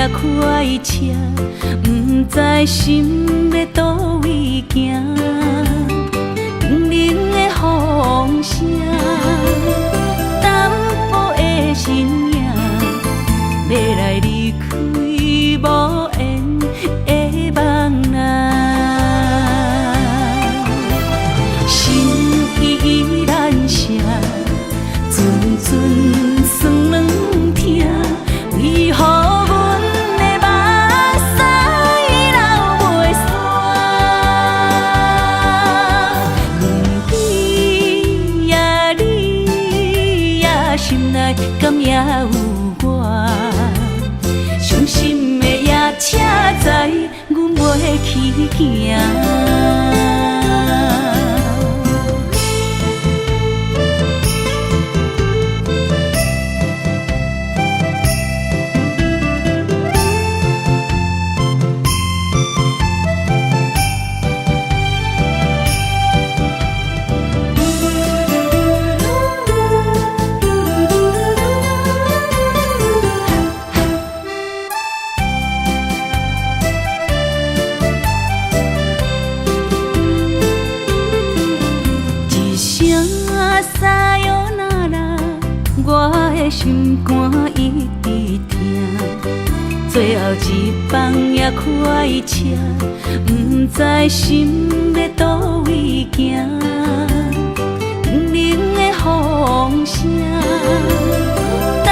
也快车，不知心要倒位行。冷冷的风声，淡薄的身影，要来离开无缘的梦人。心依然舍，阵阵酸软疼，为何阮的目屎流袂散？问你呀，你呀，心内敢也有我？伤心的夜车载，阮袂去行。心肝一直疼，最后一班也快车，不知心要倒位行。冷冷的风声，淡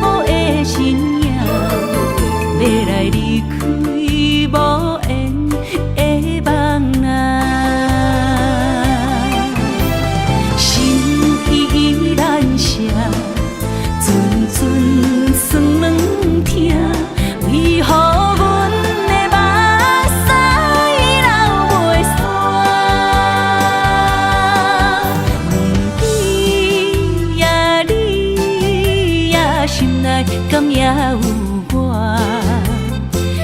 薄的身影，要来离开无缘的梦人。心依然舍。阵酸软疼，为何阮的目屎流袂散？问你呀，你呀，心内敢也有我？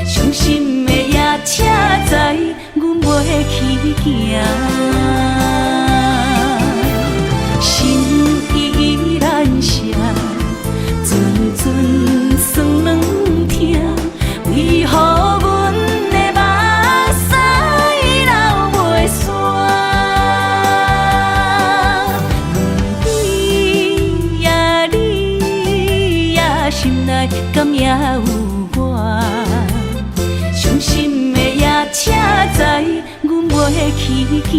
伤心的夜车载，阮袂去行。心依然舍。阵阵酸软疼，为何阮的目屎流袂散？问你呀，你呀，心内敢也有我？伤心的夜车载，阮袂去行。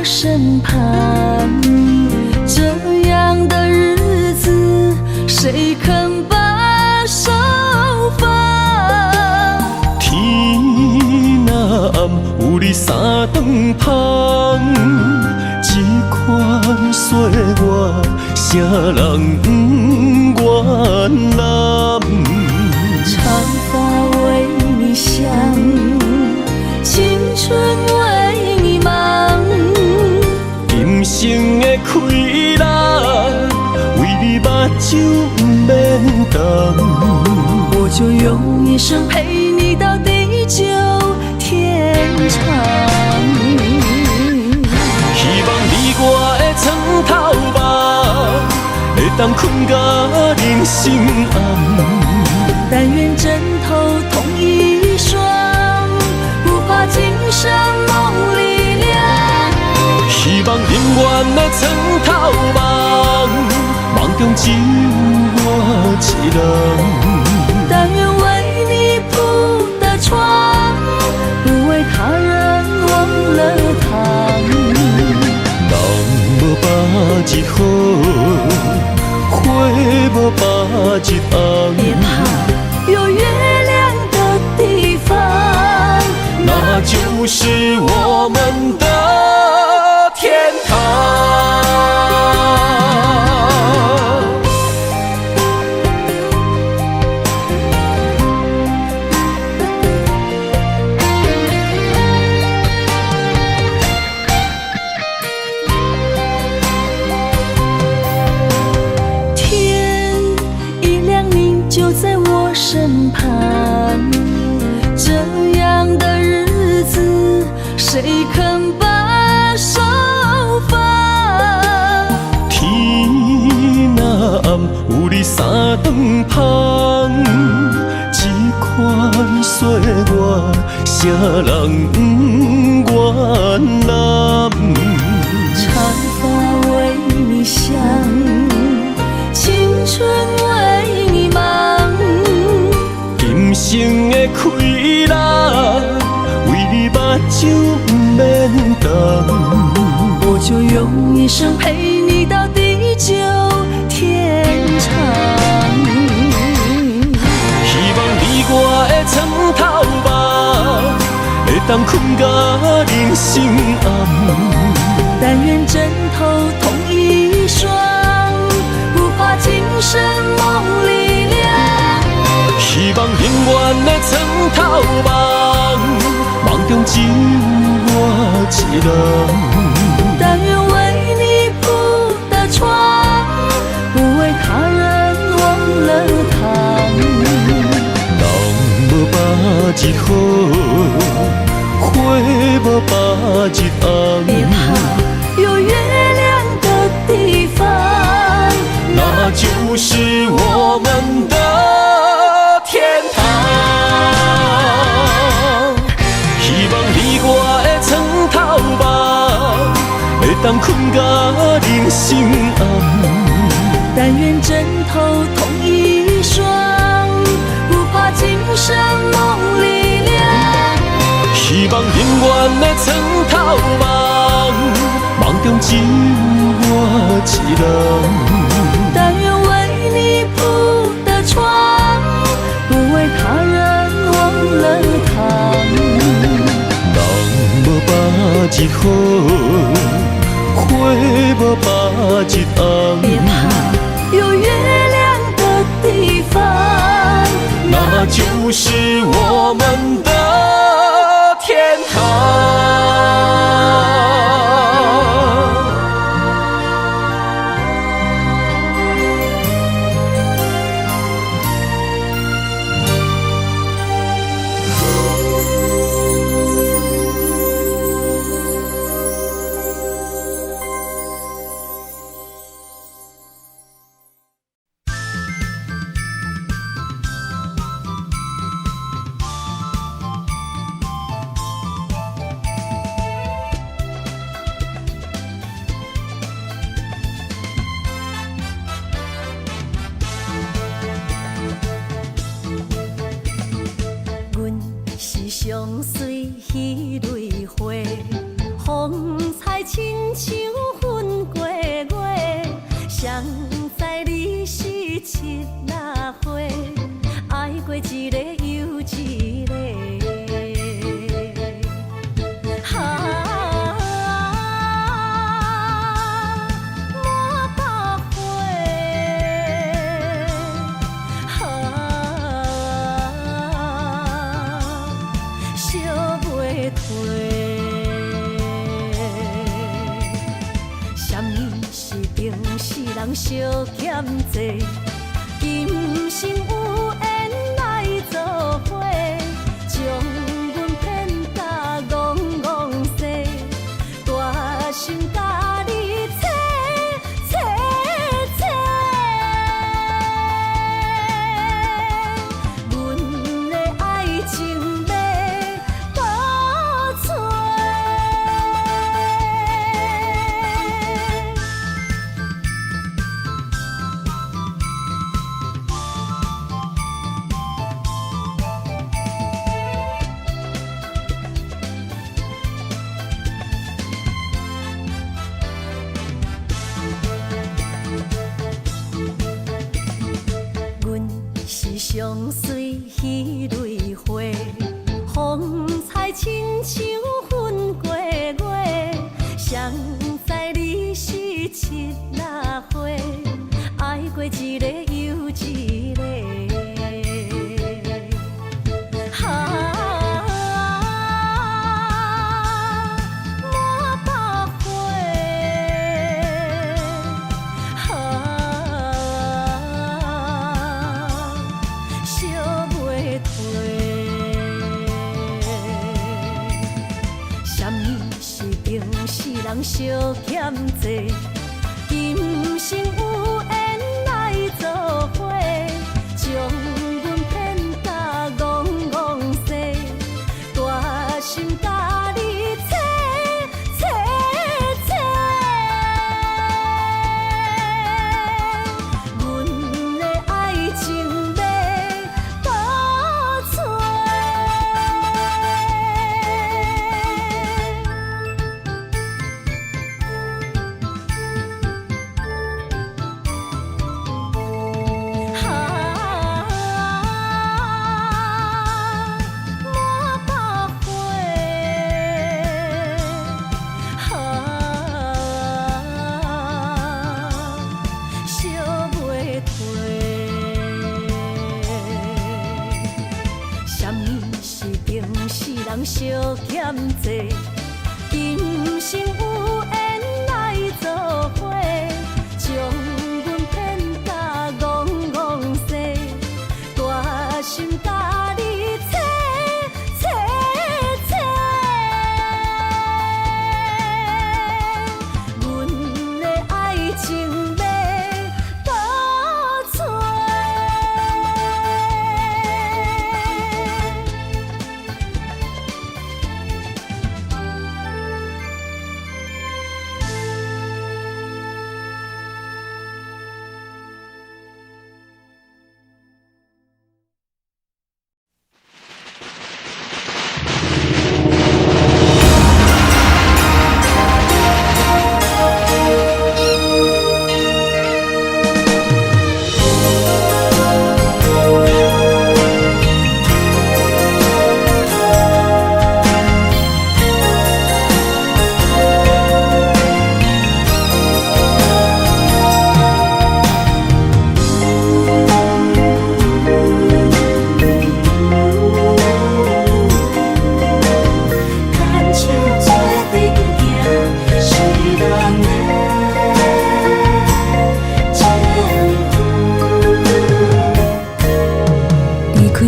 身旁，这样的日子谁肯把手放？天若暗，有你三顿香，这款岁月，谁人不愿揽？长发为你香，青春为你忙。今生的快乐，为你目睭不免干。我就用一生陪你到地久天长。希望你我的床头梦，会当困到人心暗。但愿枕头同一双，不怕今生梦里凉。希望永远的床头梦，梦中只有我一人。但愿为你铺的床，不为他人忘了糖。人无百日好，花无百日红。别怕，有月亮的地方，那就是我们的天堂。天一亮，你就在我身旁。这样的日子，谁肯把手放？天若暗，有你三顿香，这款岁月，谁人不愿揽？长发为你香，青春为你忙。今生的快乐，为你目睭不免红。我就用一生陪你到地久天长。希望你我的床头梦，会当困到人生暗。但愿枕头同一双，不怕今生梦里凉。希望永远的床头梦，梦中只有我一人。但愿为你铺的床，不为他人忘了糖。人无百日好，花无百日红。别怕，有月亮的地方，那就是我们的天堂。希望你我的床头梦，会当困到人生暗。但愿枕头同一双，不怕今生梦里凉。希望永远的床头梦，梦中只有我一人。但愿为你铺的床，不为他人忘了糖。人无百日好，花无百日红。别怕，有月亮的地方，那就是我们的天堂。相随彼蕊花，风采亲像云过月。谁知你是七那花，爱过一个又一个。人相欠债，今生有缘来作伙，将阮骗甲戆戆西，大心甲你切切切，阮的爱情要倒找。上水彼蕊花，风采亲像粉过月，谁知你是七那花，爱过一个又一个。人相欠债，今生有缘来作伙，将阮骗甲戆戆西，大心甲你切切切，阮的爱情要倒找。人相欠债，今生有缘来作伙，将阮骗甲戆戆西，大心甲你切切切，阮的爱情要倒找。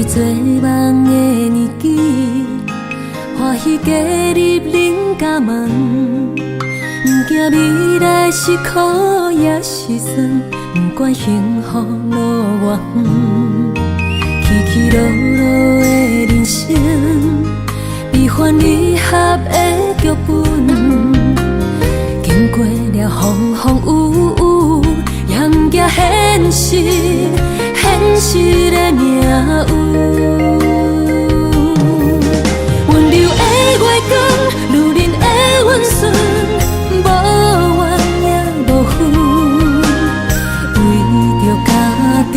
做梦的年纪，欢喜加入恁家门，不惊未来是苦也是酸，不管幸福路偌远，起起落落的人生，悲欢离合的剧本，经过了风风雨雨，严惊现实。现实的命运，温柔的月光，如恁的温顺，无怨也无恨，为着家庭，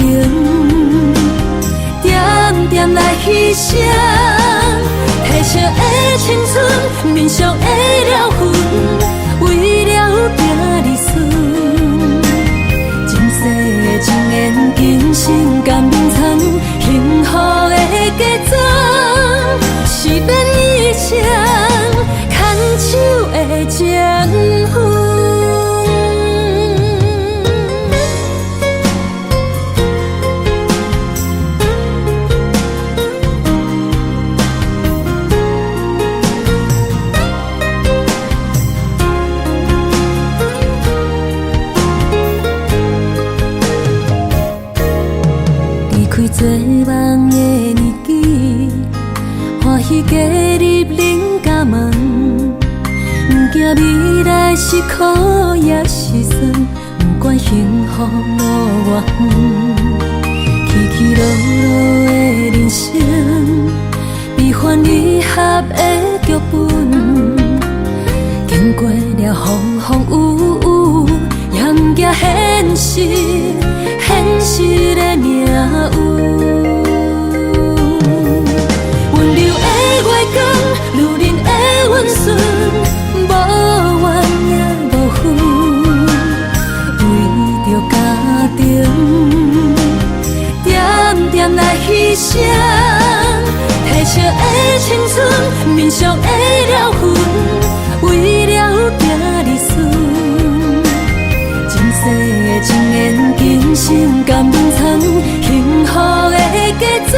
点点来牺牲，褪色的青春，面上的了痕，为了行日顺。情缘今生甘眠藏，幸福的假装，是免以前牵手的情分。做梦的年纪，欢喜加入恁家门，不惊未来是苦也是酸，不管幸福路偌远，起起落落的人生，悲欢离合的剧本，经过了风风雨雨，严惊现实。现实的命运。声，褪色的青春，面上的了痕，为了行日顺。前世的情缘，今生甘藏，幸福的假装，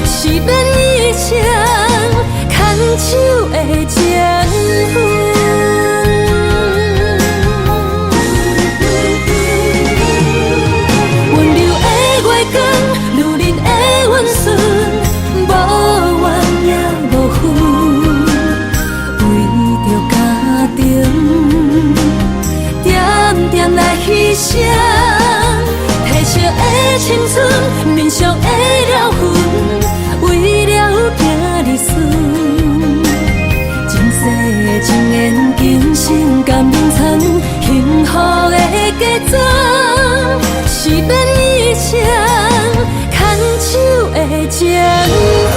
是免一生牵手的情分。牺牲，褪色的青春，面上的了痕，为了行日顺。前世的情缘，今生甘藏，幸福的假装，是免一生牵手的情分。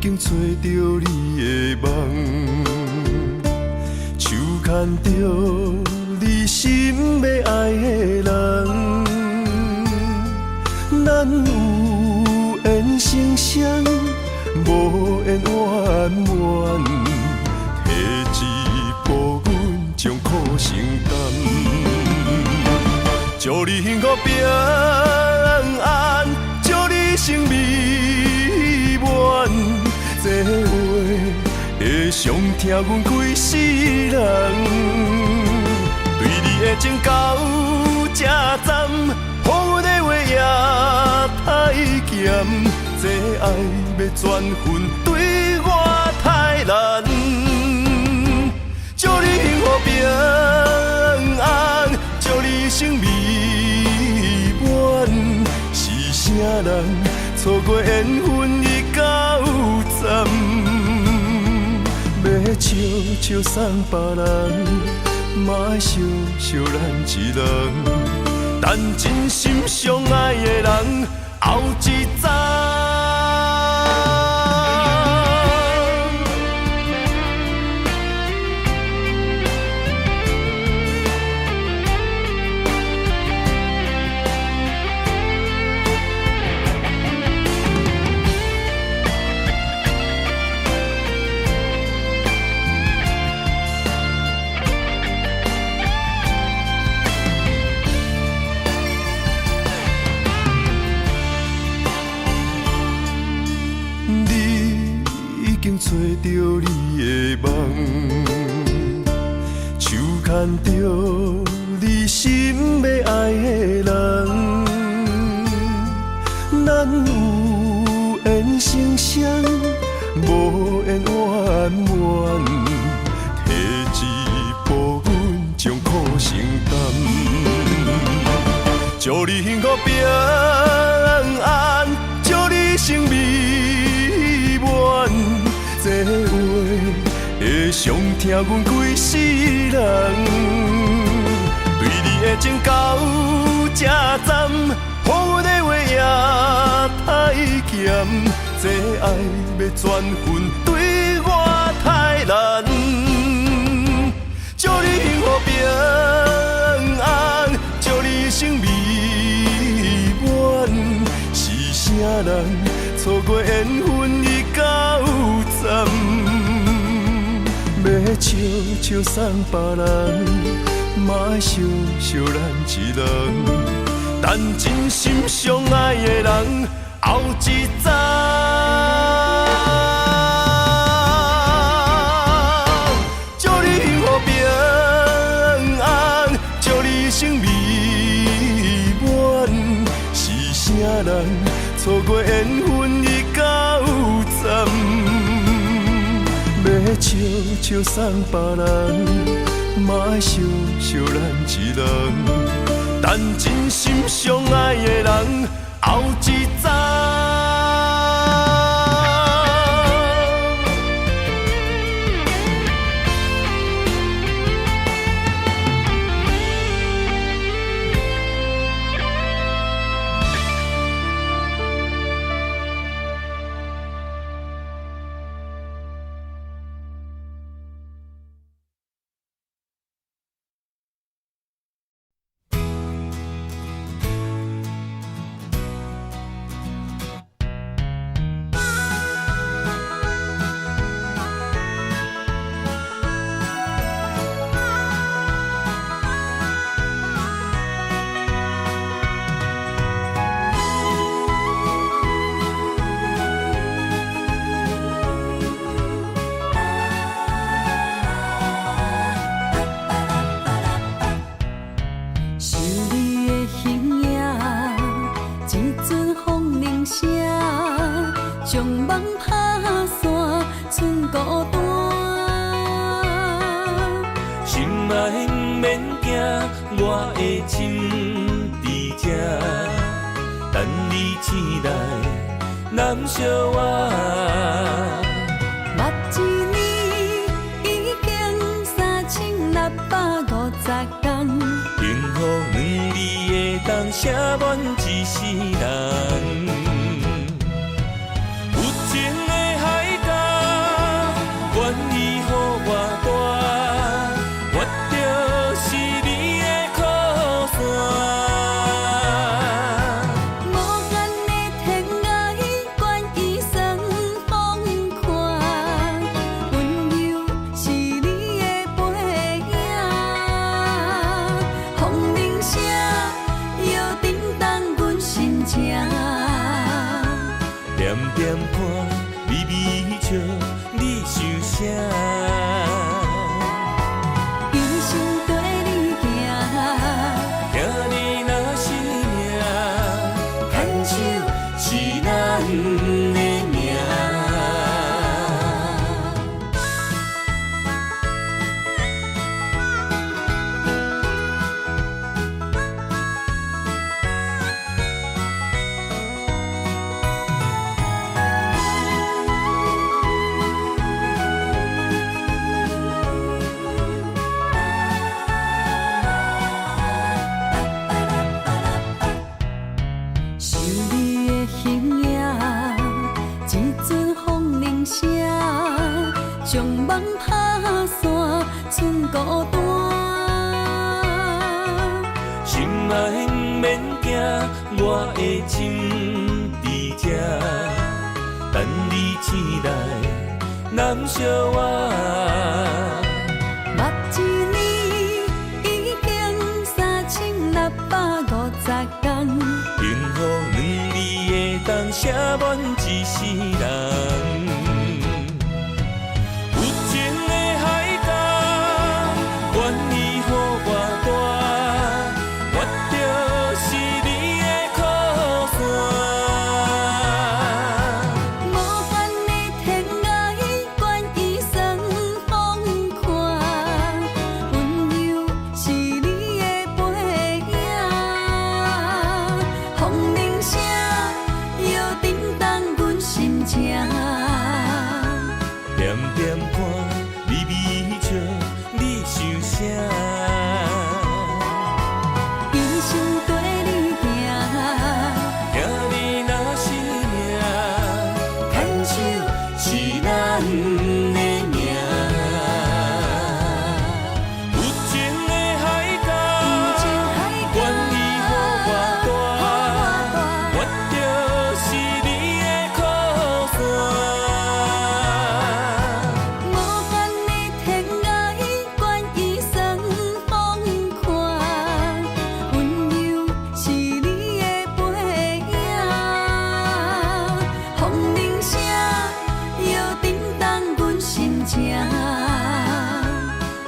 经找着你的梦，手牵着你心要爱的人，咱有缘成双，无缘圆满，提一步阮将苦承担，祝你幸福平安，祝你生美满，这话会伤疼阮规世人，对你的情到这站，予阮的话也太咸，这爱要转分对我太难，祝你幸福平安，祝你生美满，是啥人错过缘分已到站，要笑笑送别人，嘛爱笑笑咱一人，等真心相爱的人后一站。找着你的梦，手牵着你心要爱的人，咱有缘成双，无缘圆满，提一步阮将苦承担，祝你幸福平安，祝你生美满，这话会伤疼阮规世人，对你的情到这站，予阮的话也太咸，这爱要转分对我太难，祝你幸福平安，祝你生美满，是啥人错过缘分已到站，要笑笑送别人，嘛爱笑笑咱一人，等真心相爱的人后一站。祝你幸福平安，祝你生美满，是啥人错过缘分已到站，要笑笑送别人，嘛爱笑笑咱一人，等真心相爱的人后一站。我的心伫这，等你醒来，难相我。目一年已经3650天，幸福两字的当写满一世人。有情的海点点看，微微笑，你想啥？一生跟你行，听你若是命，牵手是咱的命。将梦拍散，剩孤单。心爱不免惊，我的心伫这，等你醒来，难相偎。目一年已经3650天，幸福两字会当写满一世人。点点看，微微笑，你想啥？一生跟你行，听你若是命，牵手是咱的命。有情的海角，愿意予我带，我就是你的靠山。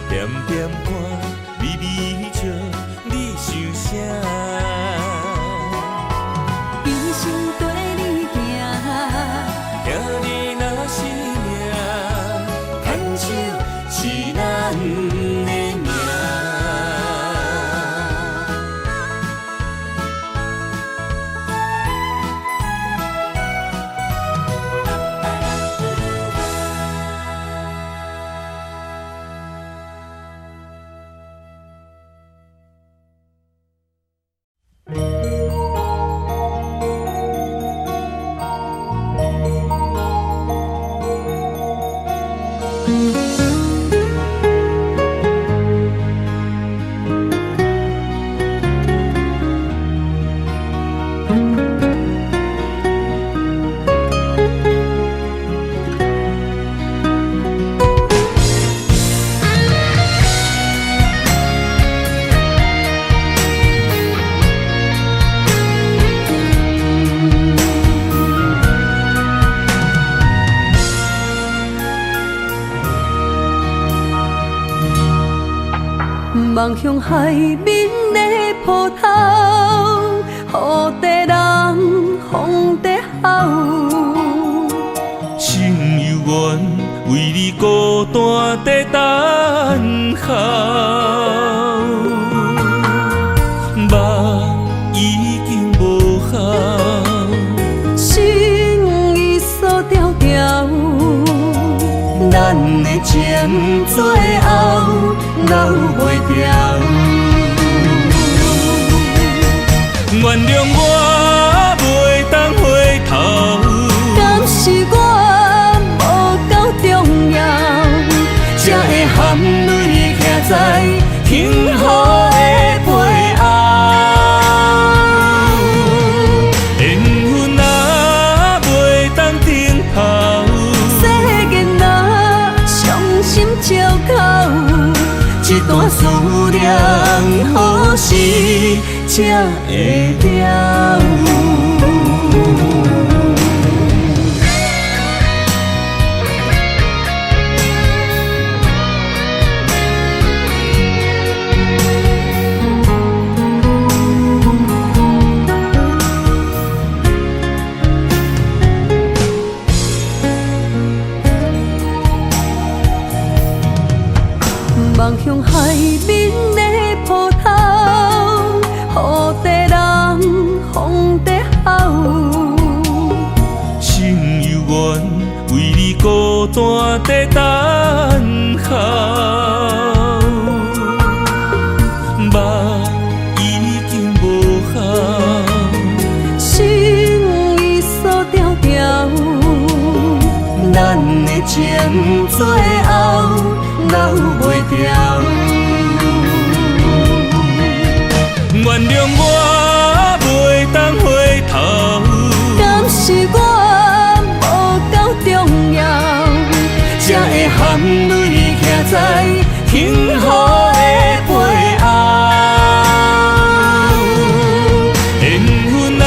点点看，微微笑，你想啥？一生跟你行，听你若是命，牵手是咱的命。望向海面的波涛，雨地人，风地吼。心犹原为你孤单在等候，梦已经无效，心已锁条条，咱的情最后留袂掉。原谅我袂当回头，敢是我无够重要，才会含泪徛在幸福的背后。缘分若袂当停靠，世间若伤心借口，一段思念何时才会了？望向海面的波涛，雨地人风地吼。心犹原为你孤单在等候，目已经无效，心已锁条条，咱的情最后留袂掉。原谅我袂当回头，敢是我无够重要，才会含泪徛在幸福的背后。缘分若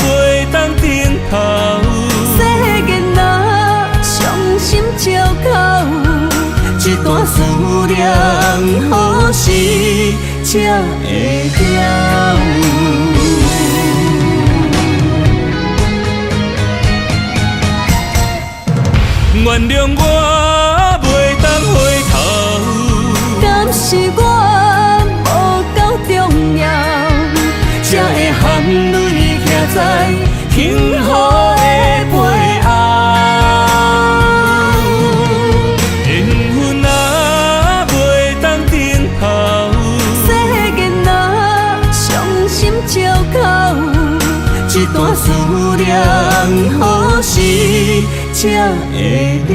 袂当回头，世间若伤心借口，一段思念何时才会了？原谅我袂当回头，敢是我无够重要，才会含泪徛在幸福的背后。缘分若袂当回头，世间若伤心借口，一段思念何时才会了？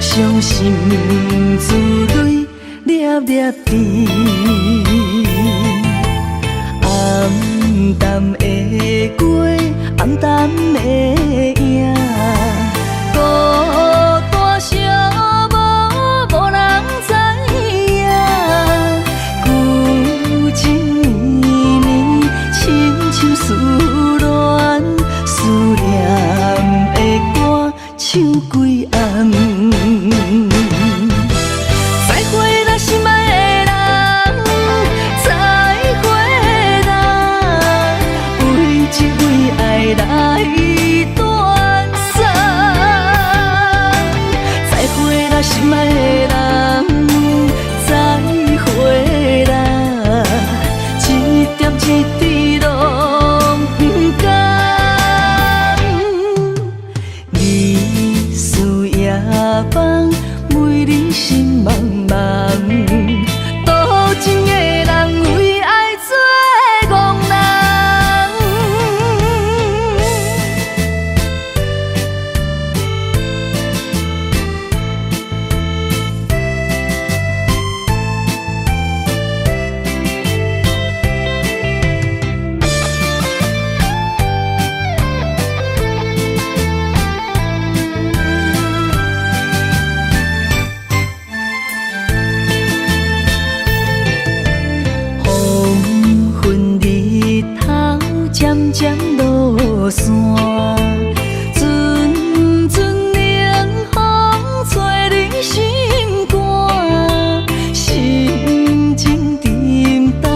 伤心珠泪粒粒滴，暗淡的过，暗淡的影，孤单寂寞，无人知影。旧情绵绵，亲像思恋，思念的歌唱几暗。再会啦，心爱的人，再会啦，为情为爱来断送。再会啦，心爱的人，再会啦，一点一滴拢不甘。日思夜梦，为你心茫茫，多情的人为爱做憨人。黄昏日头渐渐落山，阵阵冷风吹你心肝，心情沉重，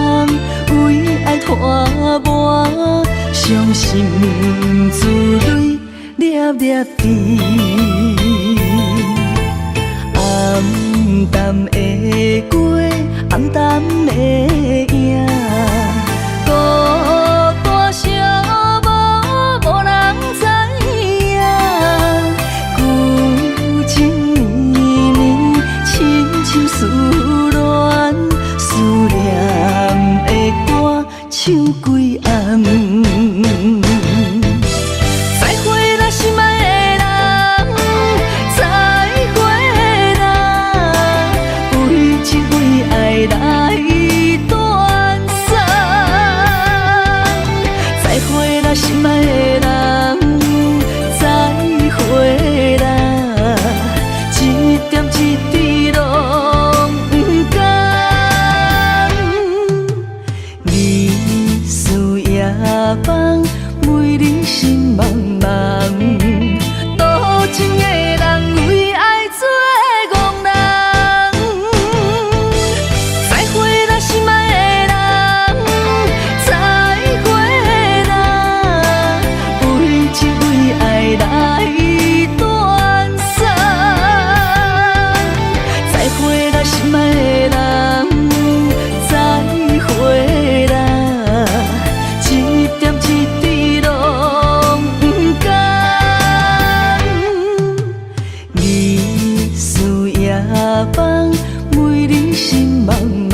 为爱拖磨，伤心珠泪粒粒滴，暗淡的过，暗淡的影，孤单寂寞，无人知影。唱几暗。再会啦，心爱的人，再会啦，为情为爱来断送。再会啦，心爱的人，再会啦，一点一滴拢不甘。日思夜梦，为你心茫茫。多情的人为爱做憨人。再会啦，心爱的人，再会啦，为情为爱来断送。再会啦，心爱的人，再会啦，一点一滴拢不甘。日思夜梦，为你心茫茫。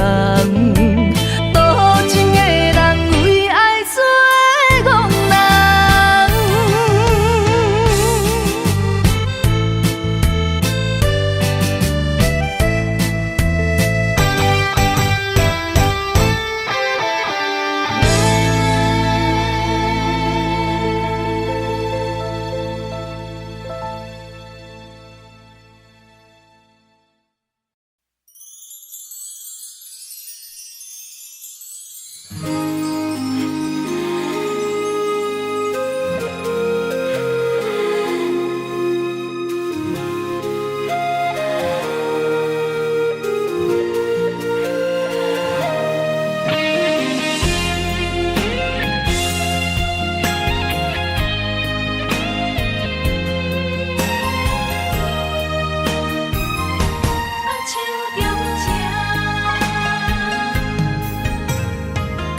多情的人为爱做憨人。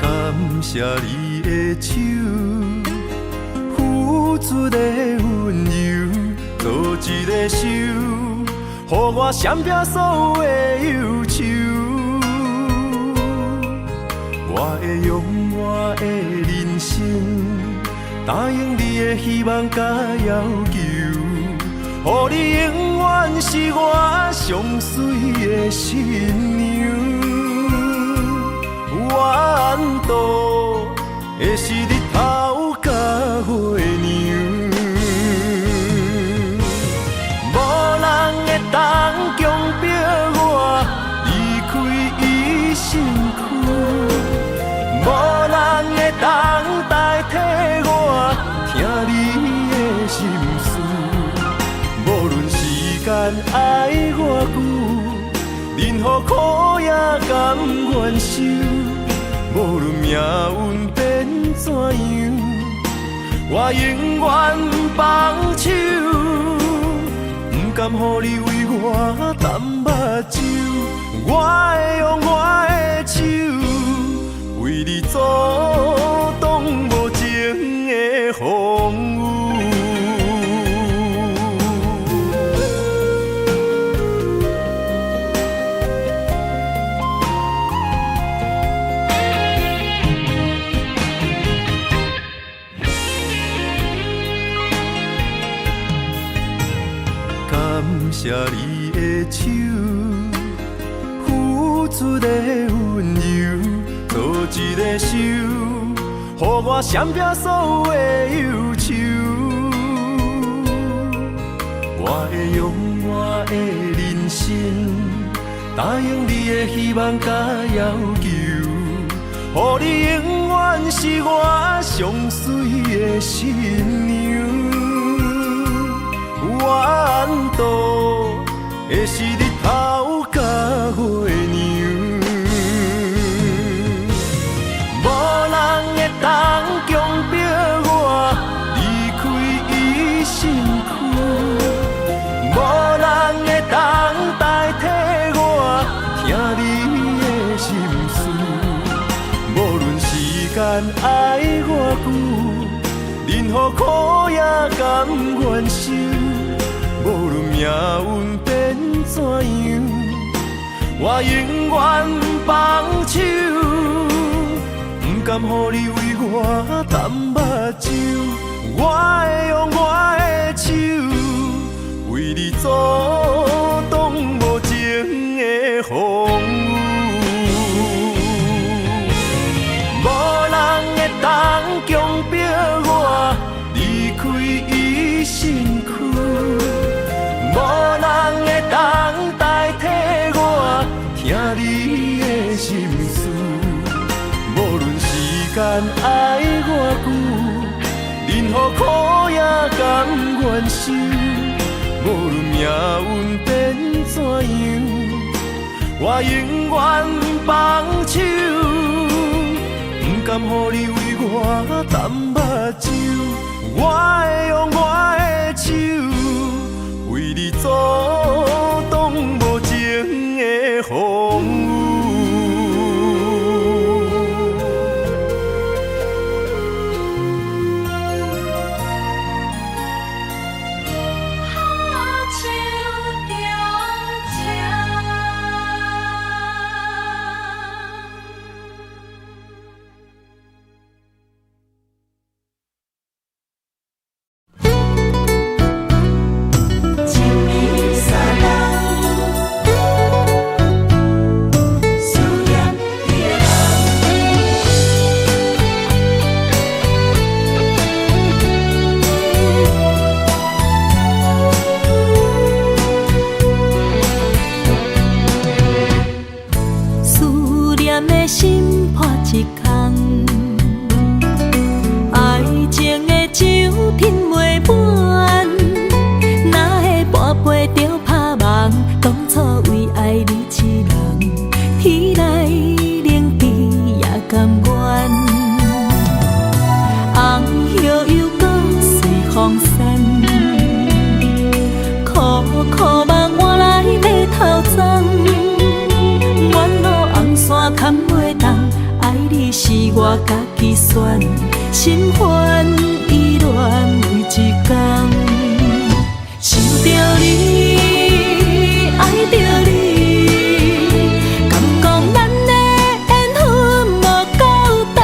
感谢你的手，付出的温柔，做一个手，予我闪避所有的忧愁。我会用我的人生，答应你的希望甲要求，予你永远是我上水的新娘。缘途会是日头甲月亮，无人会当强迫我离开伊身躯，无人会当代替我听你的心事。无论时间爱我久，任何苦也甘愿受。无论命运变怎样，我永远放手，不甘予你为我淡目睭。我会用我的手，为你阻挡无情的风雨。感谢你的手，付出的温柔，做一个手，予我闪避所有的忧愁。我会用我的人生，答应你的希望甲要求，予你永远是我上水的新娘。缘途会是日头甲月亮，无人会当强迫我离开伊身躯，无人会当代替我听你的心事。无论时间爱我久，任何苦也甘愿受。无论命运变怎样，我永远放手，不甘予你为我淡目睭，我会用我的手为你阻挡无情的风雨。无人会当强迫我离开伊身躯，无人会当代替我听你的心事。无论时间爱我久，任何苦也甘愿受。无论命运变怎样，我永远放手。不甘予你为我淡目睭，我会用我的手为你阻挡无情的风雨。我家己选，心烦意乱为一天，想着你，爱着你，敢讲咱的缘分无够长，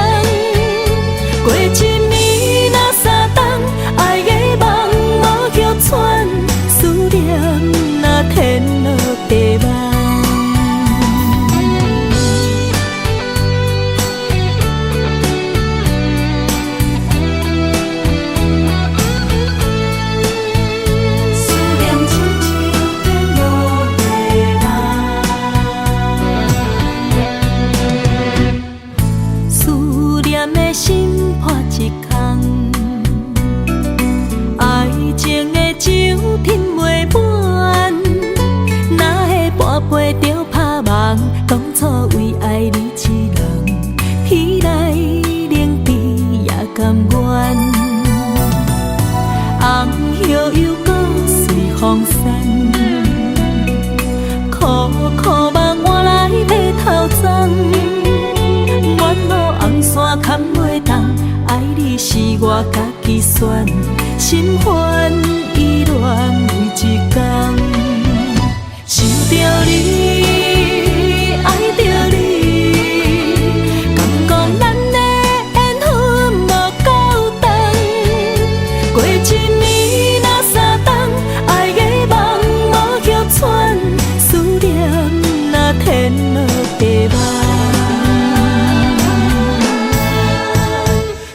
过一暝若三冬，爱的梦无叫喘，思念若天落地网。当初为爱你一人，天来冷比也甘愿。红叶又搁随风散，苦苦梦换来马头鬃。远路红线牵袂动，爱你是我家己选，心烦意乱为一天，想着你，爱着你，敢讲咱的缘分无够长，过一暝若三冬，爱的梦无叫喘，思念若天落地网，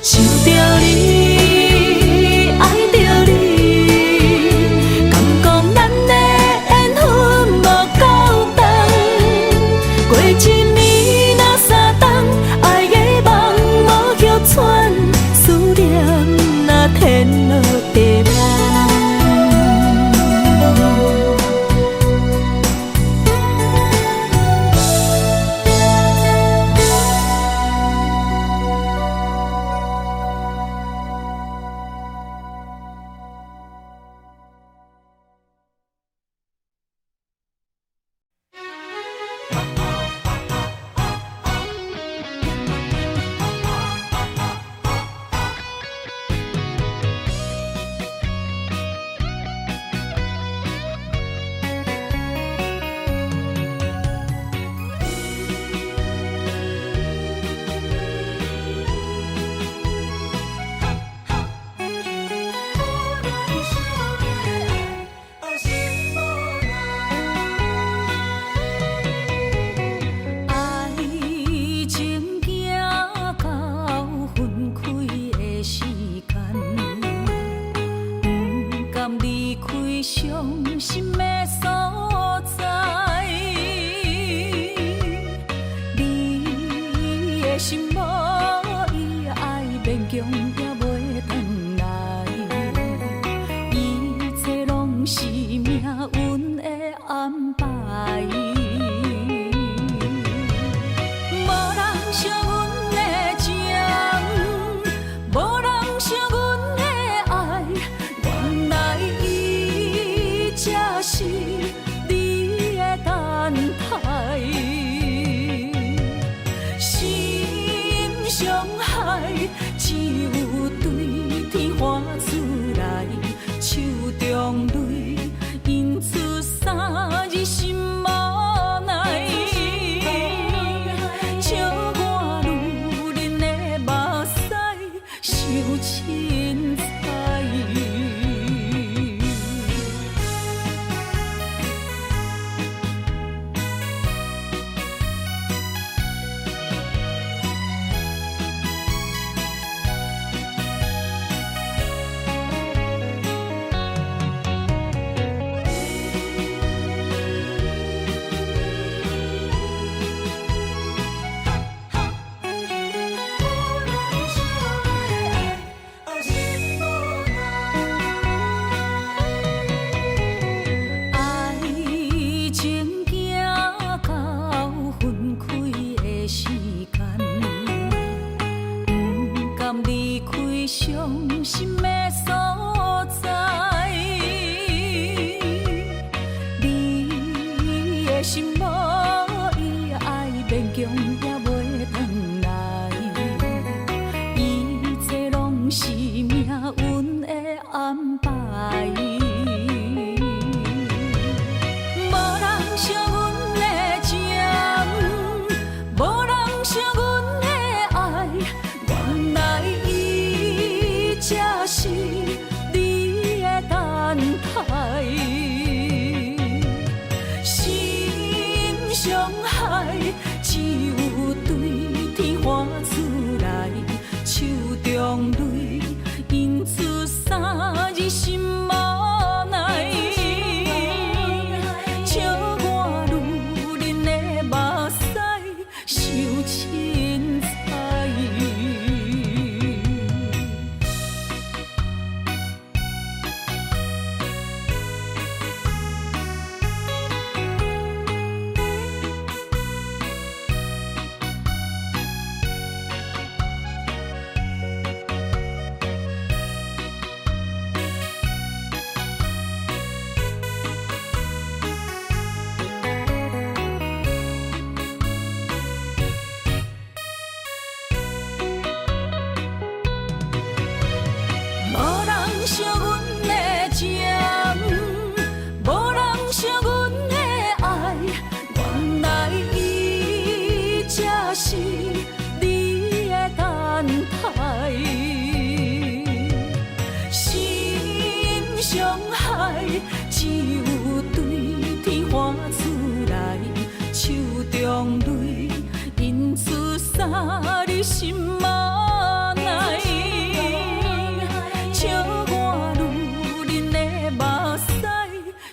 想着你，爱着你，敢讲咱的缘分无够长。心无伊爱勉强也袂转来，一切拢是命运的安排。无人惜阮的情，无人惜阮的爱，原来伊才是你的等待。伤害只有对天花出来，手中泪因出三字心无奈，笑我女人的目屎受凊彩。伤心的所在，你的心无伊爱勉强也袂转来，一切拢是命运的安排。无人惜阮的情，无人惜阮的爱，原来才是你的等待，心伤害只有对天花出来，手中泪因出三字心无奈，笑我女人的目屎受凊彩。惜阮的情，无人惜阮的爱，原来伊才是你的等待。心伤害只有对天花出来，手中泪因出三字心无奈。笑我女人的目屎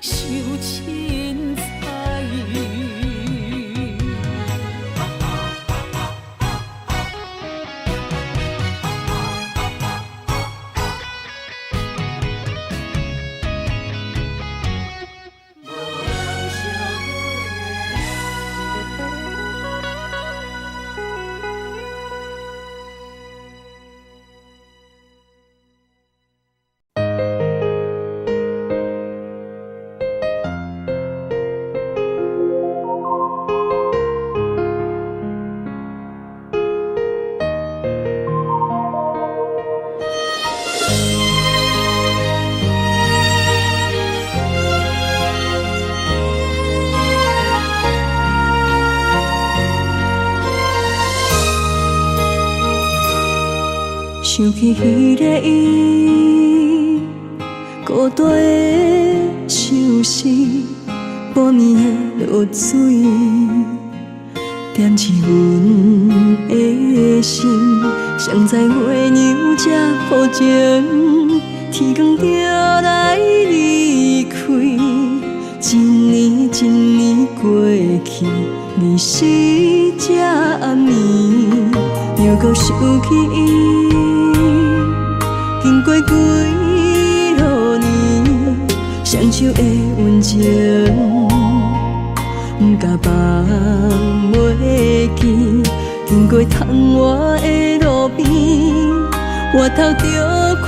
受凊彩。想起迄个伊，孤单的相思，半暝的落水，点起阮的心。谁知月娘这抱情，天光就来离开。一年一年过去，你是这暗暝。又搁想起伊。经过几落年，双手的温情，不甲放袂记。经过窗外的路边，我头着看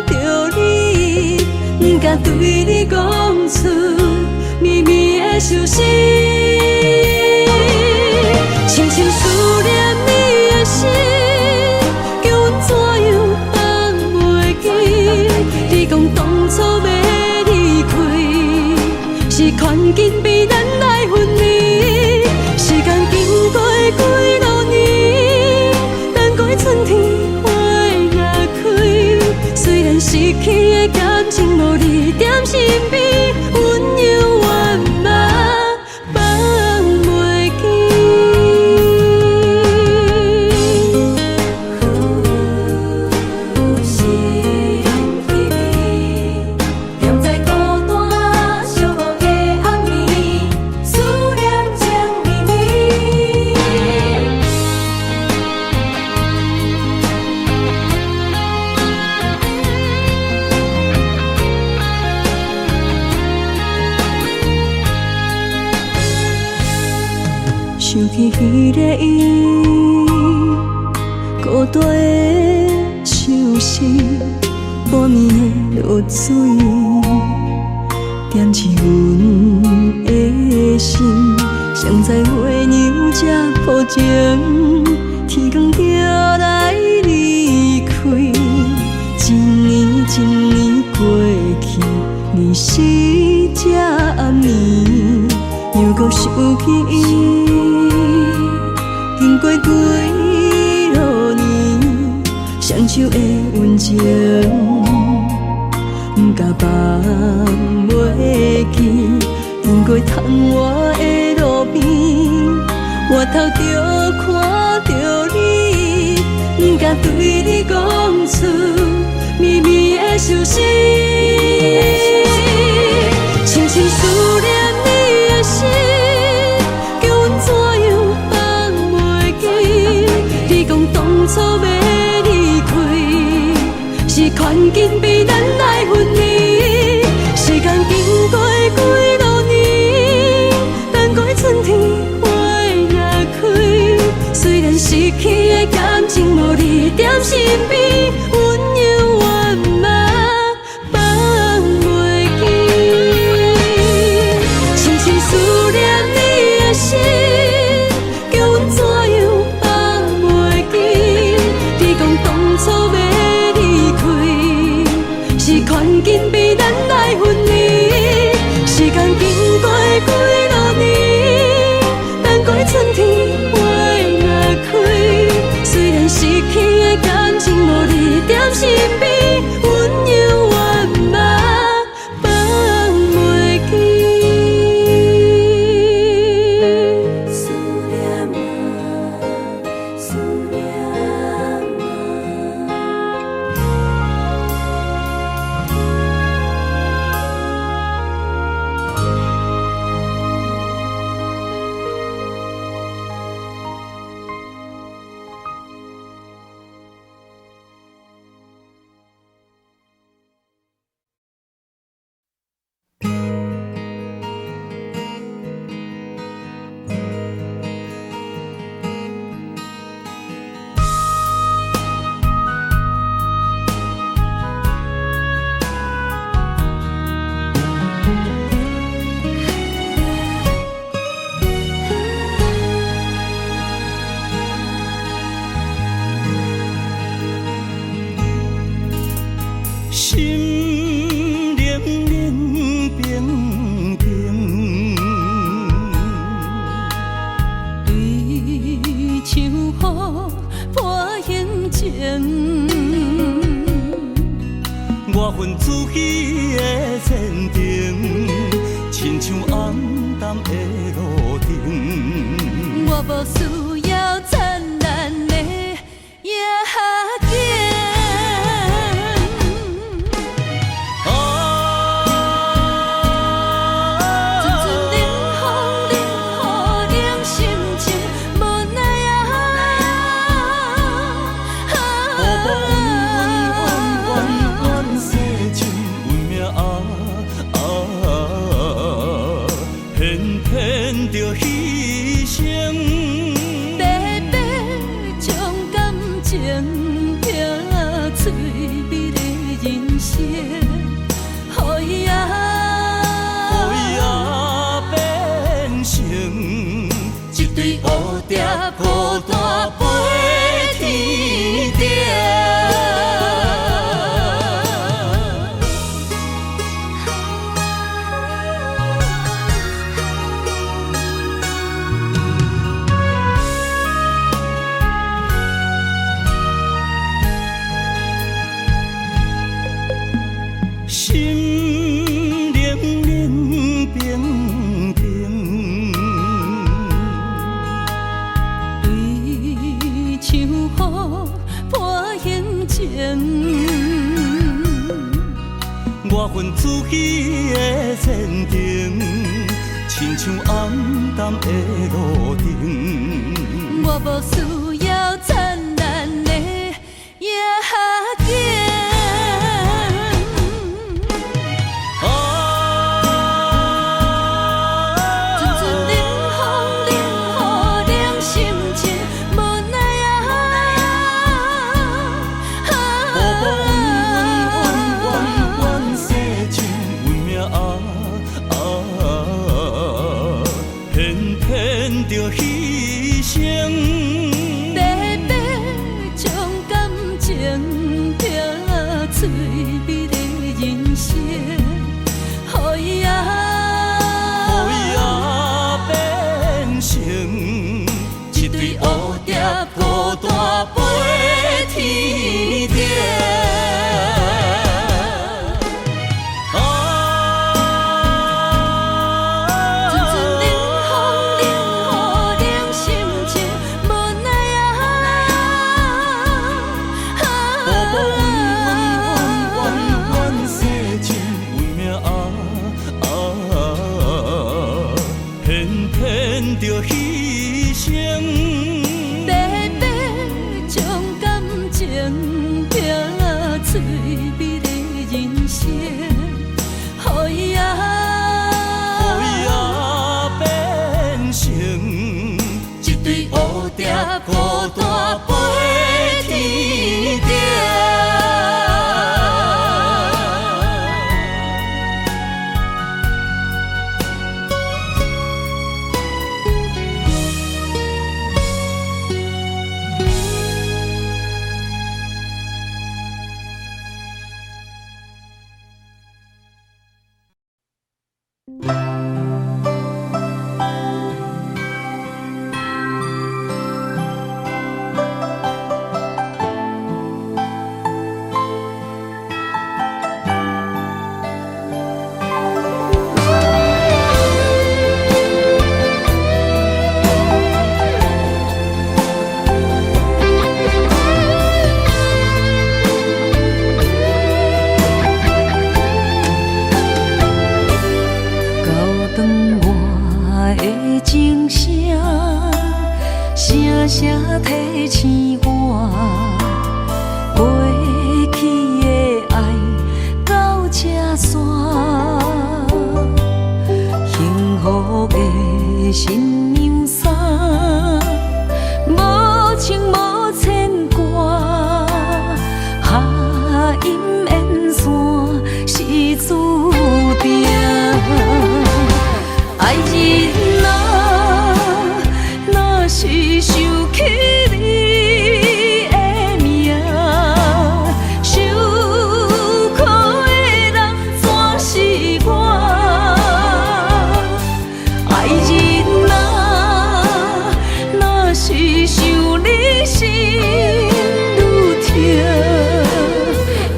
着你，不敢对你讲出绵绵的相思。深深思念你的心，叫阮怎样放袂记？你讲当初要离开，是权紧逼咱来分离。时间经过几落年，等待春天花若开。虽然失去的感情无你踮身边，温柔圆满。想起彼个伊，孤单的像是半暝的落水，点起阮的心。谁知花娘这抱情，天光就来离开。一年一年过去，你是这暗暝，又搁想起伊。经过几落年，双手的温情，不甲放袂记。经过窗外的路边，我头着看着你，不敢对你讲出绵绵的相思。深深思念你的心，叫阮怎样放袂记？你讲当初要离开，是权紧逼咱来分离。时间经过几落年，等待春天花若开。虽然失去的感情无你踮身边，温柔圆满。心，叫阮怎样放袂记？你讲当初要离开，是权紧逼咱来分离。时间经过几落年，等待春天花若开。虽然失去的感情无你踮身边，温柔圆满。心冷冷冰冰，对像雨破形情，我份自己的坚定，亲像暗淡的路灯。我无需要灿烂的夜景。情拼翠美的人生，予伊变成一对蝴蝶，孤单飞天顶。心冷冷冰冰，对像雨伴行情。我份自己的前程，亲像暗淡的路灯。我无需要灿烂的夜景。着牺牲，白白将感情拼翠美的人生，予伊变成一对蝴蝶，孤单飞天顶。着牺牲，白白将感情拼翠美的人生，予伊变成一对蝴蝶，孤单飞天顶。声提醒我，过去的爱到这煞，幸福的新娘衫，无情无牵挂，下阴缘线是注定，爱人啊，若是想起你的名，受苦的人全是我。爱人啊，若是想你心愈痛，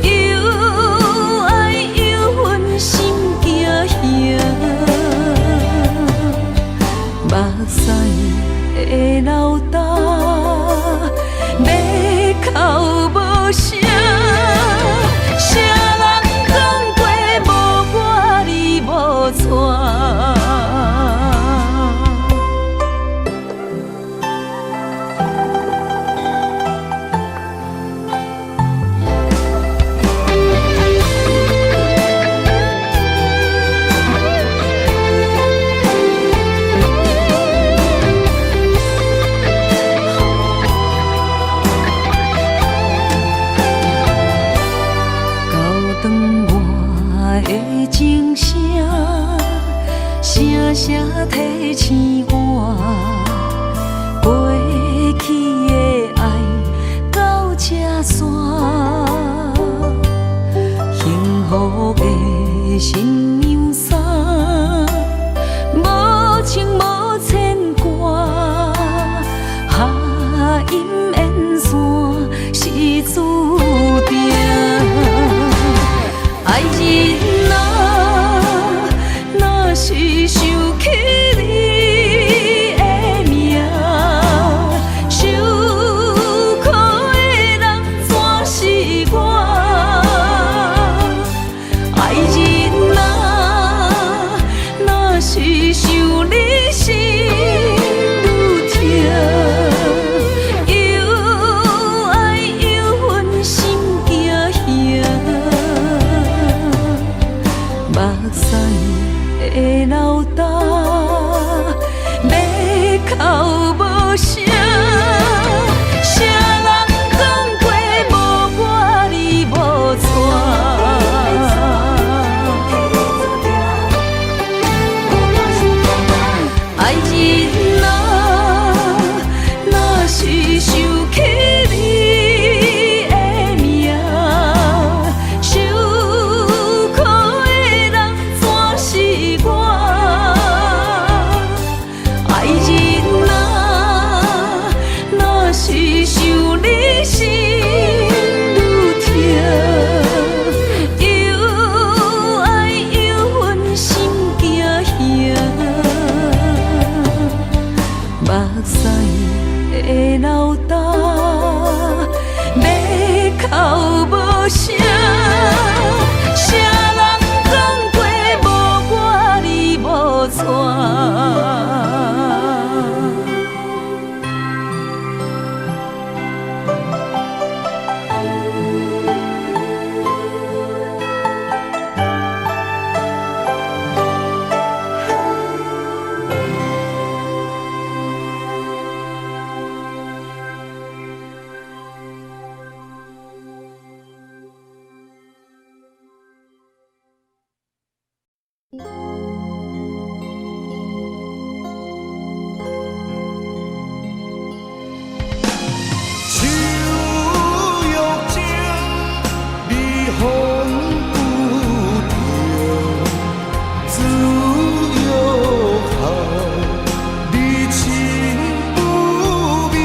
又爱又恨心惊吓，目屎的流干，要哭无声，谁人讲过无我你无带？生活，过去的爱到这线，幸福的新娘衫，无情无牵挂，下阴缘线是注定，爱人啊，若是想起你的名，受苦的人全是我。爱人啊，若是想你心愈痛，又爱又恨心惊吓，目屎的流干，要哭无声，谁人讲过无我你无带？爱人啊，若是想起你的名，受苦的人全是我。爱人啊，若是想你心愈痛，又爱又恨心惊吓。目屎的流干，要哭无声，谁人讲过无我你无带？手玉镜，微风不停，自由行，离情不明。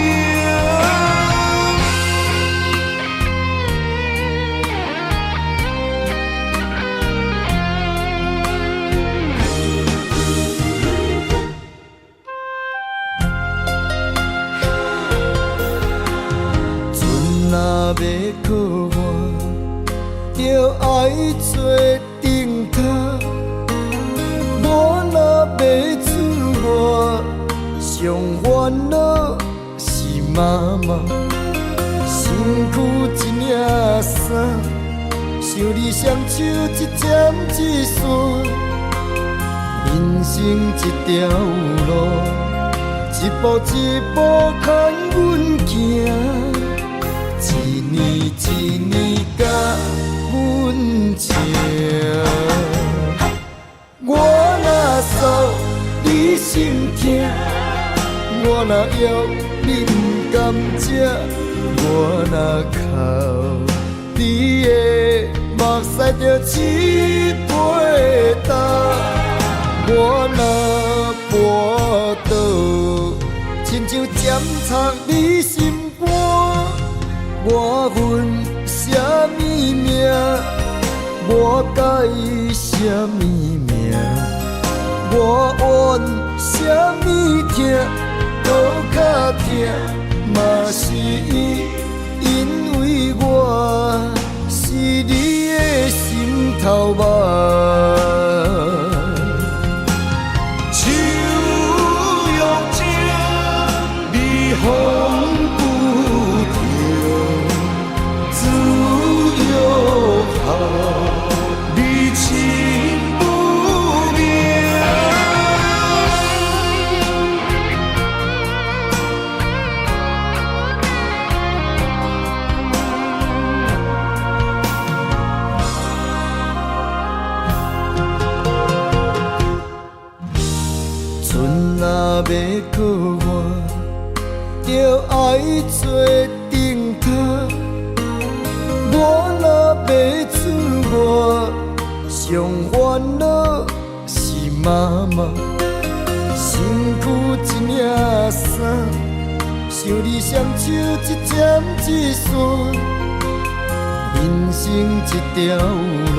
船若要靠岸，就爱做灯塔。我若要出外，上烦恼是妈妈。身躯一领衫，想你双手一针一线。人生一条路，一步一步牵阮行。一年一年甲阮情，我若扫你心痛，我若药你不甘食，我若哭你的目屎就起飞干，我若跋倒，亲像针插你心肝。我恨什么命？我改什么命？我怨什么痛？搁较痛，嘛是因为我是你的心头肉。手玉镜，微风。离情不明。靠我，着爱做顶头。我若要出外，上烦恼是妈妈，身躯一领衫，想你双手一针一线，人生一条路，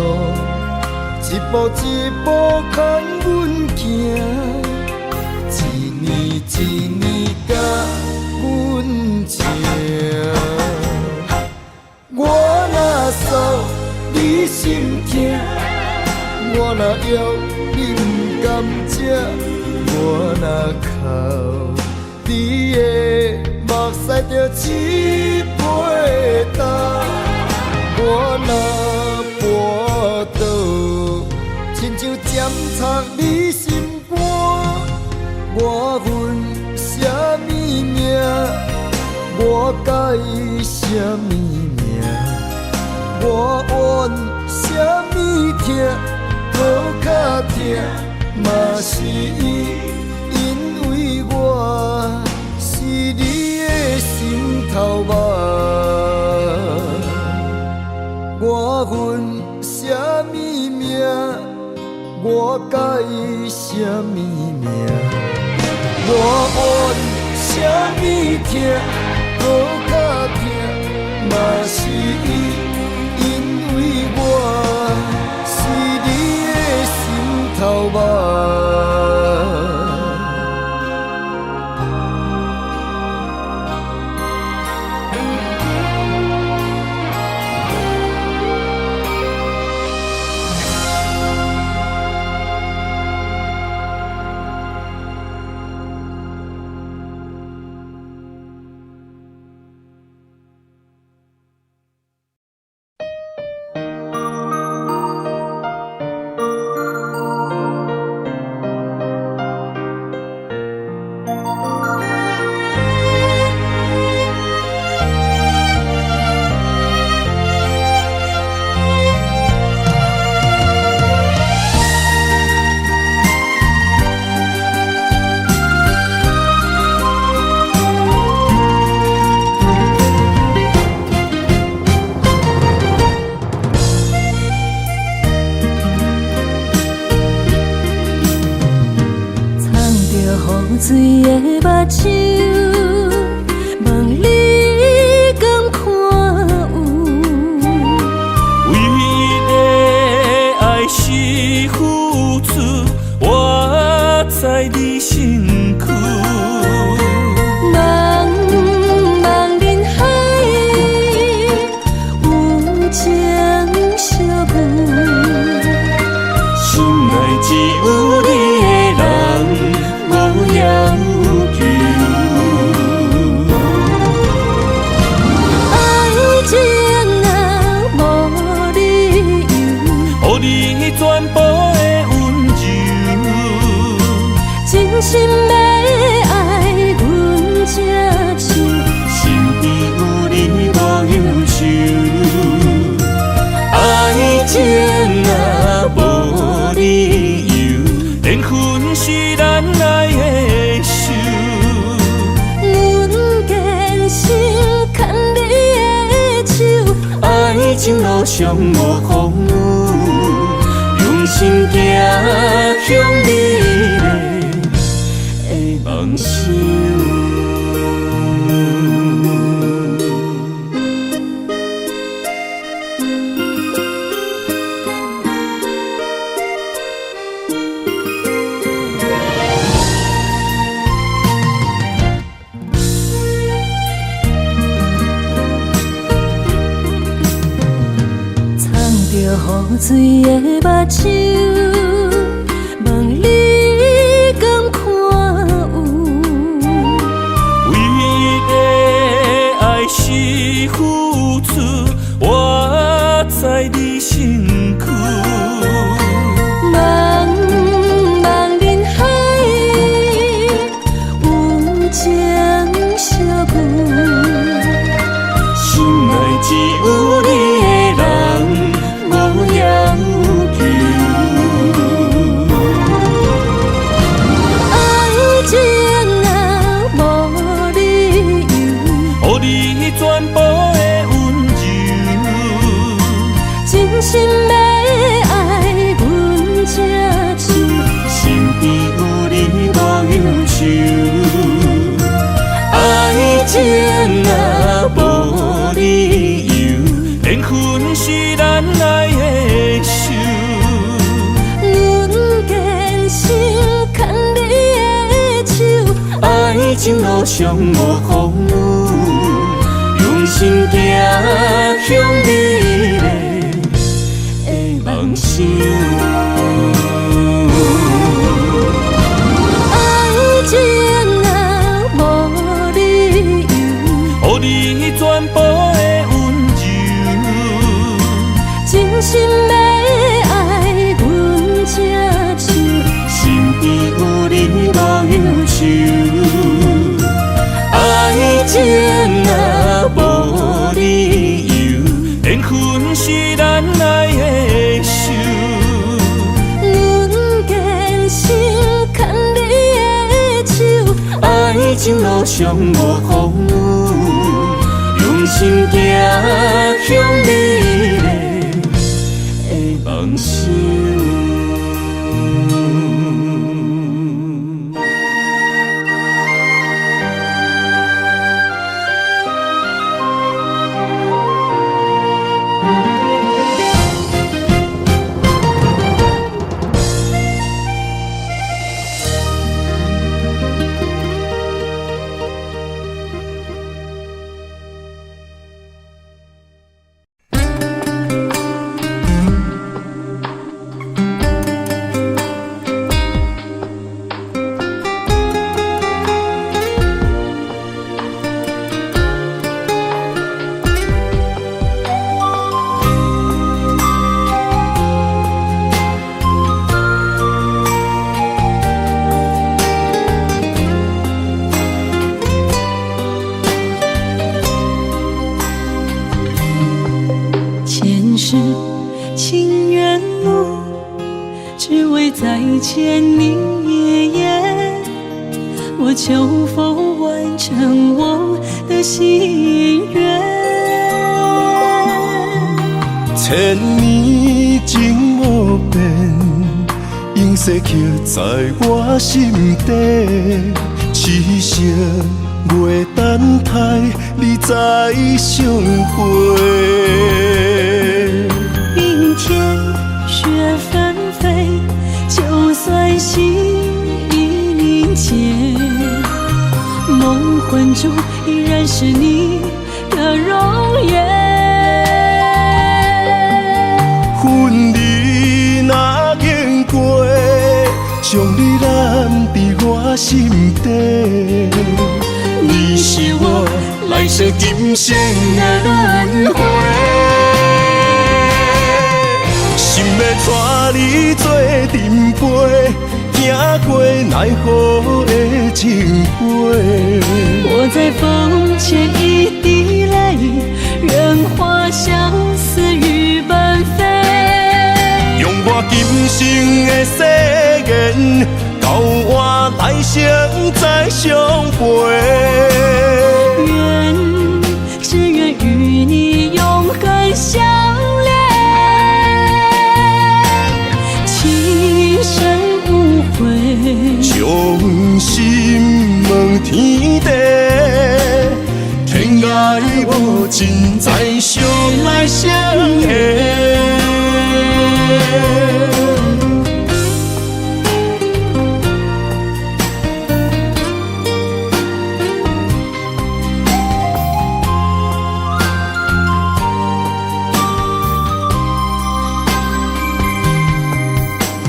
一步一步牵阮行。一年一年甲阮情，我若诉你心痛，我若要你不甘吃，我若哭你的目屎着一杯干，我若跋倒，亲像针插你心肝。我恨什么命？我该什么命？我怨什么痛？好较痛，嘛是因为我是你的心头肉。我恨什么命？我该什么命？我怨什么痛，好较痛，嘛是因为我是你的心头肉。水的目睭，望你敢看有？为了爱是付出，我在你身躯。茫茫人海，有情相伴，心内只有你的人。无要求，爱情啊无理由，予你全部的温柔，真心要爱阮才像，身边有你无忧愁，爱情啊无理由，缘分是咱爱的手，阮坚信牵你的手，爱情路上无风雨，用心行向美丽的梦想。雨水的目睭，望你敢看有？为了爱是付出，我在你身躯。茫茫人海，有情相伴，心内只有你的人。无要求，爱情路上无风雨，用心行向美丽的梦想。爱情啊，无理由，予你全部的温柔，真心要爱阮才手，身边有你无忧愁。爱情啊，无理由，缘分是咱爱的手。阮坚信牵你的手，爱情路上无风雨，用心行向美丽的梦想。前世情缘路，只为再见你一眼。我求否完成我的心愿？千年情无变，永世刻在我心底。痴色袂等待，你再相会。冰天雪纷飞，就算心已凝结，梦魂中依然是你的容颜。恨你若经过，将你揽伫我心底。你是我来世今生的轮回，心要带你做阵陪，行过奈何的情杯。我在风前一滴泪，任花相思雨纷飞。用我今生的誓言，到我来生再相陪。只愿与你永恒相恋，情深无悔，将心问天地，天涯无尽，再相来相会。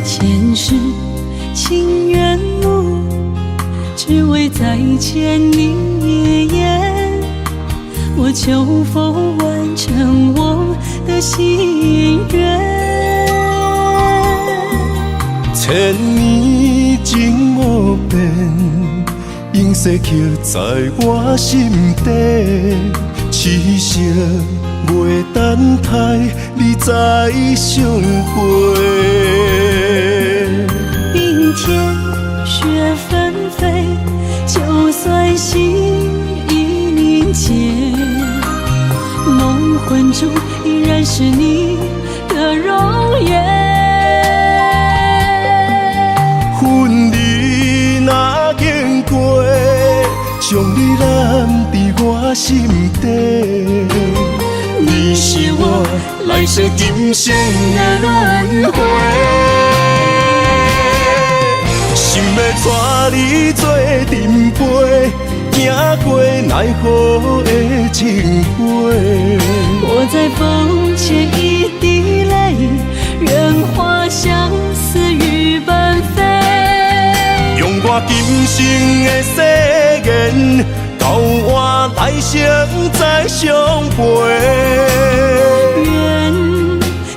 前世情缘路，只为再见你一眼。我求否完成我的心愿？千年情无变，永世刻在我心底。痴色袂等待，你再相会。冰天雪纷飞，就算心已凝结，梦魂中依然是你的容颜。恨你若经过，将你揽伫我心底。你是我来世今生的轮回，心要带你做阵陪，过奈何的情花。我在风前一滴泪，任花相思雨纷飞。用我今生的誓言，交换来生再相陪。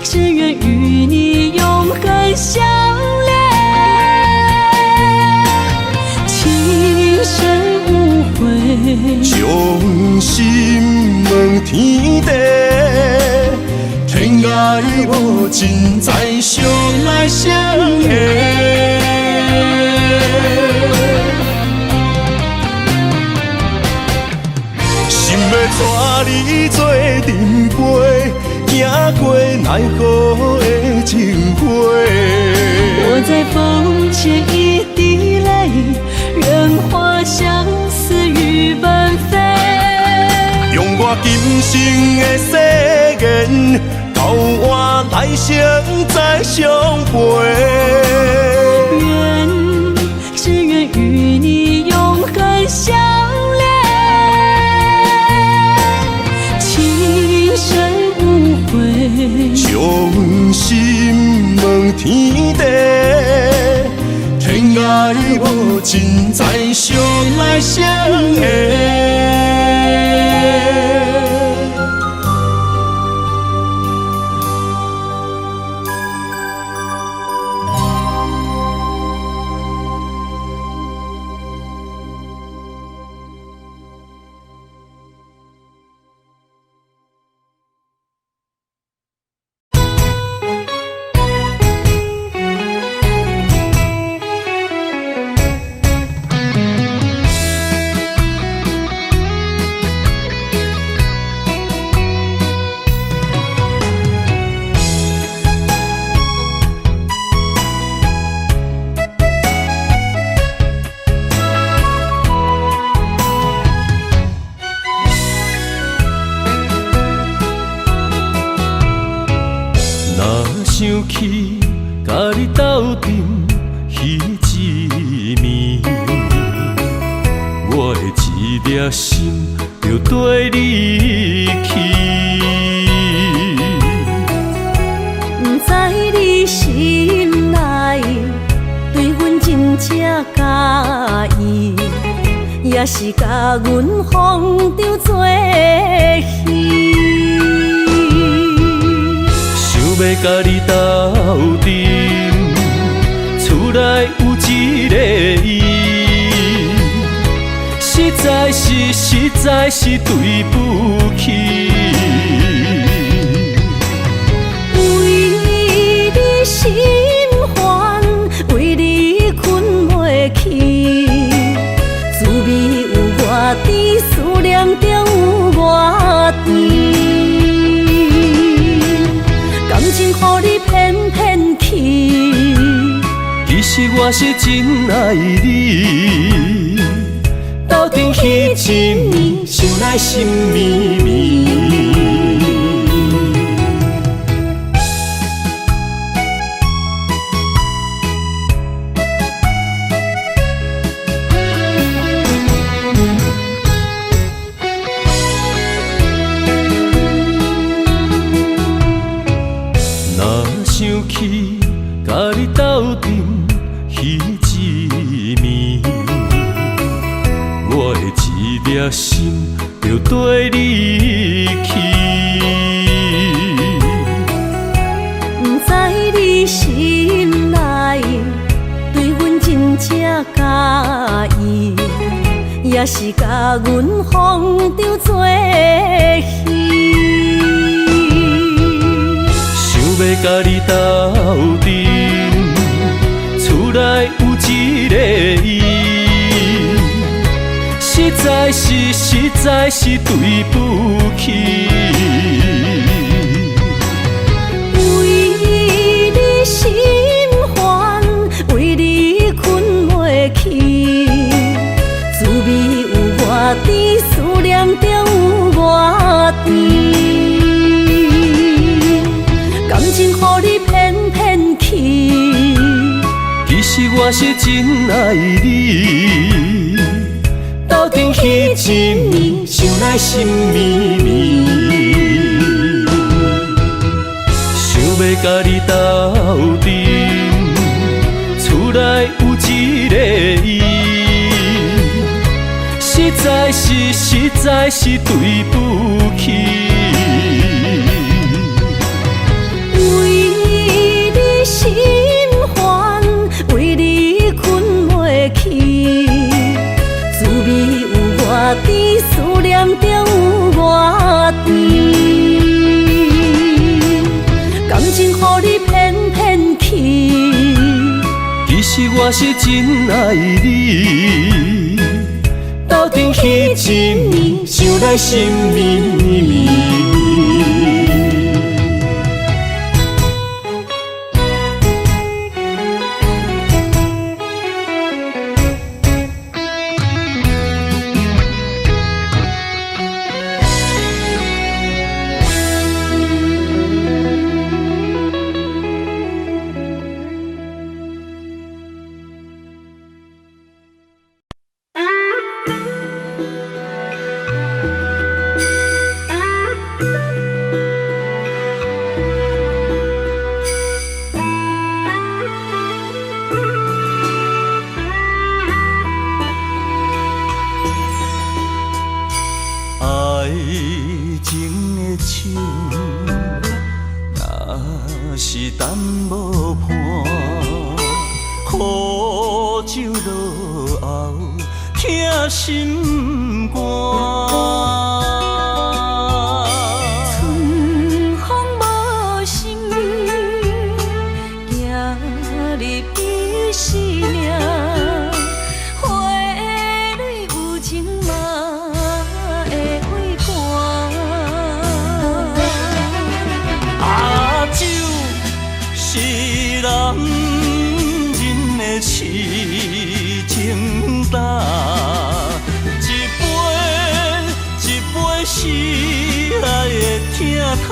只愿与你永恒相恋，情深无悔，将心问天地，天涯无尽，再相来相会。心要带你做阵陪，行过奈何的情花。我在风前一滴泪，任花相思雨纷飞。用我今生的誓言，交换来生再相陪。只愿与你永恒相恋，情深无悔，将心问天地，天涯无尽，再相来相会。想起甲你斗阵彼一暝，我的一粒心就跟你去。不知你心内对阮真正介意，也是甲阮放着做戏。要甲你斗阵，厝内有一个伊，实在是对不起。为你心烦，为你困袂去，滋味有外甜，思念就有外甜。感情予你骗骗去，其实我是真爱你，斗阵彼一暝，想来心绵绵。想起甲你斗阵彼一暝，我的一粒心就跟你去。不知你心内对阮真正介意，也是甲阮放着做戏。要甲你斗阵，厝内有一个伊，实在是对不起。为你心烦，为你困袂去，滋味有外甜，思念就有外甜。感情予你骗骗去，其实我是真爱你，斗斗阵彼一暝，想来心绵绵。想要甲你斗阵，厝内有一个伊，实在是对不起。为你心烦，为你困袂去，滋味有偌甜，思念就有偌甜。感情予你骗骗去，其实我是真爱你。斗阵彼一暝，想来心绵绵。是淡无伴，苦酒落后，疼心肝。春风无心，行入彼生命。花蕊有情嘛会会寒。酒是男人的痴情胆，一杯是爱的疼痛。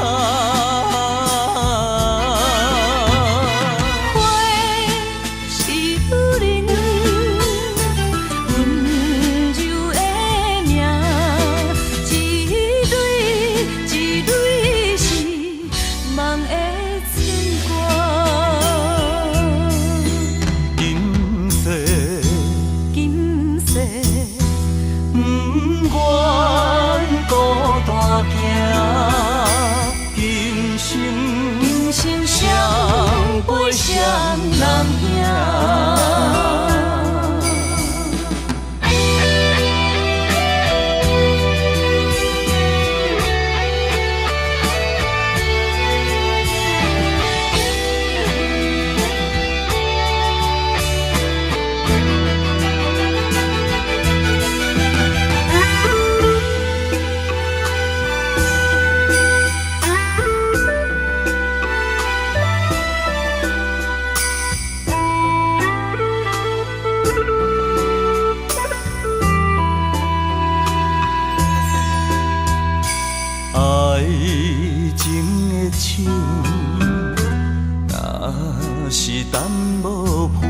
是淡无伴，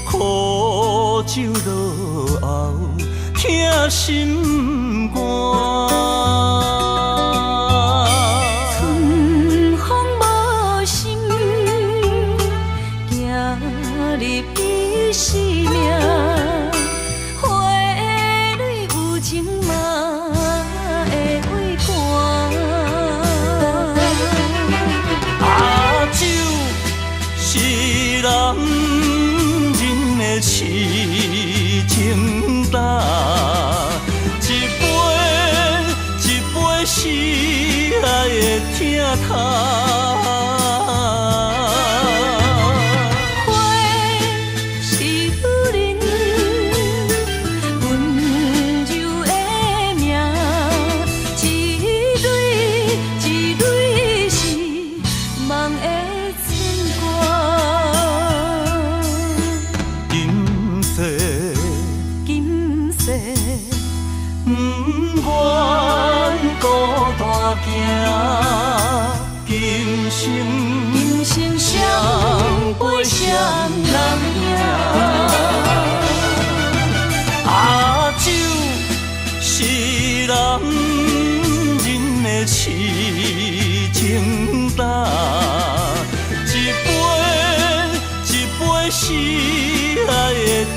苦酒落后，疼心肝。春风无心，行入彼生命。花蕊有情嘛会会寒。酒是男人的痴情胆，一杯是爱的疼痛。今生相陪相人行。痴情淡，一杯是爱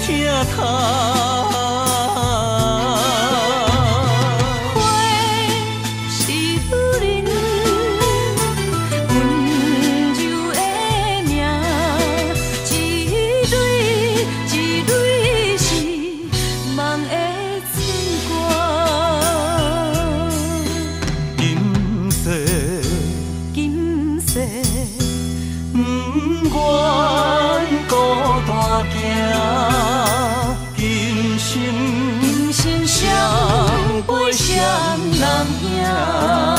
的疼痛。今生谁陪谁人行？